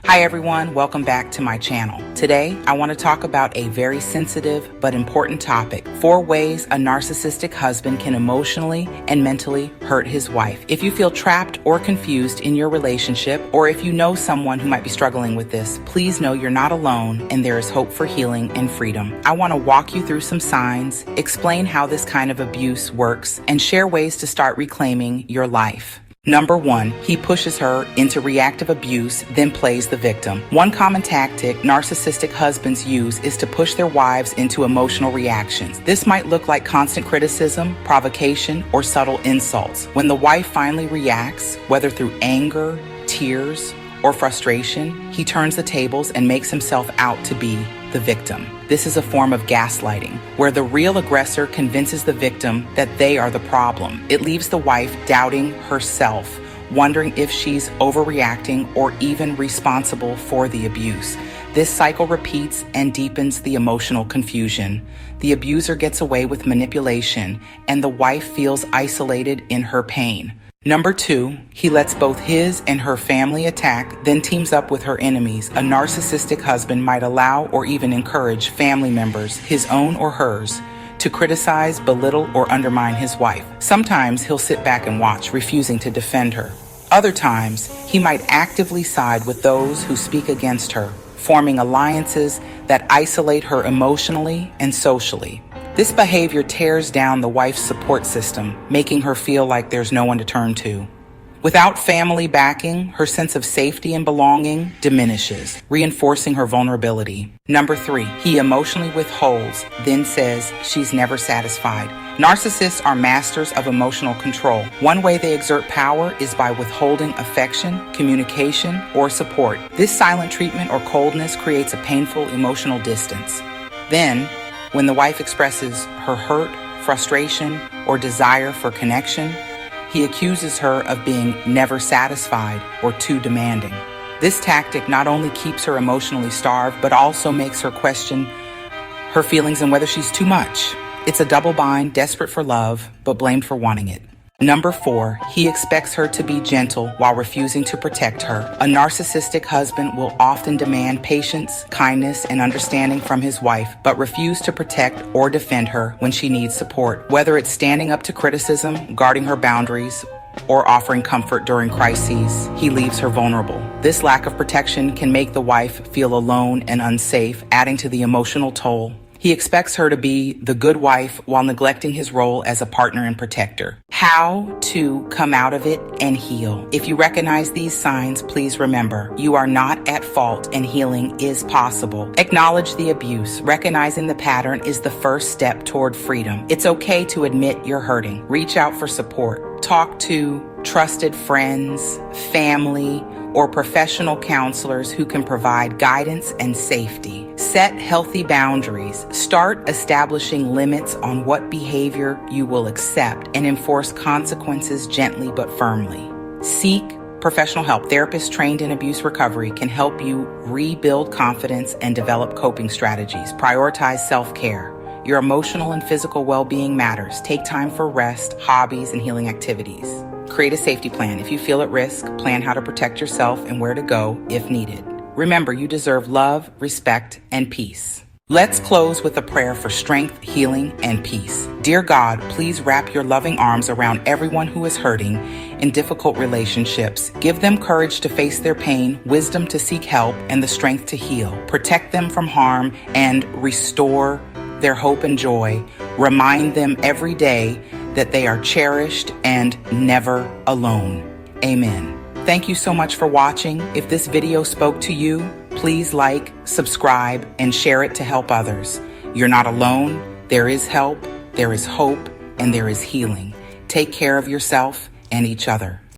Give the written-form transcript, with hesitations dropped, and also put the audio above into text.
Hi everyone, welcome back to my channel. Today, I want to talk about a very sensitive but important topic: 4 ways a narcissistic husband can emotionally and mentally hurt his wife. If you feel trapped or confused in your relationship, or if you know someone who might be struggling with this, please know you're not alone and there is hope for healing and freedom. I want to walk you through some signs, explain how this kind of abuse works, and share ways to start reclaiming your life. Number 1, he pushes her into reactive abuse, then plays the victim. One common tactic narcissistic husbands use is to push their wives into emotional reactions. This might look like constant criticism, provocation, or subtle insults. When the wife finally reacts, whether through anger, tears, or frustration, he turns the tables and makes himself out to be the victim. This is a form of gaslighting, where the real aggressor convinces the victim that they are the problem. It leaves the wife doubting herself, wondering if she's overreacting or even responsible for the abuse. This cycle repeats and deepens the emotional confusion. The abuser gets away with manipulation, and the wife feels isolated in her pain. Number 2, he lets both his and her family attack, then teams up with her enemies. A narcissistic husband might allow or even encourage family members, his own or hers, to criticize, belittle, or undermine his wife. Sometimes he'll sit back and watch, refusing to defend her. Other times, he might actively side with those who speak against her, forming alliances that isolate her emotionally and socially. This behavior tears down the wife's support system, making her feel like there's no one to turn to. Without family backing, her sense of safety and belonging diminishes, reinforcing her vulnerability. Number 3, he emotionally withholds, then says she's never satisfied. Narcissists are masters of emotional control. One way they exert power is by withholding affection, communication, or support. This silent treatment or coldness creates a painful emotional distance. Then, when the wife expresses her hurt, frustration, or desire for connection, he accuses her of being never satisfied or too demanding. This tactic not only keeps her emotionally starved, but also makes her question her feelings and whether she's too much. It's a double bind, desperate for love, but blamed for wanting it. Number 4, he expects her to be gentle while refusing to protect her. A narcissistic husband will often demand patience, kindness, and understanding from his wife, but refuse to protect or defend her when she needs support. Whether it's standing up to criticism, guarding her boundaries, or offering comfort during crises, he leaves her vulnerable. This lack of protection can make the wife feel alone and unsafe, adding to the emotional toll. He expects her to be the good wife while neglecting his role as a partner and protector. How to come out of it and heal. If you recognize these signs, please remember, you are not at fault and healing is possible. Acknowledge the abuse. Recognizing the pattern is the first step toward freedom. It's okay to admit you're hurting. Reach out for support. Talk to trusted friends, family, or professional counselors who can provide guidance and safety. Set healthy boundaries. Start establishing limits on what behavior you will accept and enforce consequences gently but firmly. Seek professional help. Therapists trained in abuse recovery can help you rebuild confidence and develop coping strategies. Prioritize self-care. Your emotional and physical well-being matters. Take time for rest, hobbies, and healing activities. Create a safety plan. If you feel at risk, plan how to protect yourself and where to go if needed. Remember, you deserve love, respect, and peace. Let's close with a prayer for strength, healing, and peace. Dear God, please wrap your loving arms around everyone who is hurting in difficult relationships. Give them courage to face their pain, wisdom to seek help, and the strength to heal. Protect them from harm and restore their hope and joy. Remind them every day that they are cherished and never alone. Amen. Thank you so much for watching. If this video spoke to you, please like, subscribe, and share it to help others. You're not alone. There is help, there is hope, and there is healing. Take care of yourself and each other.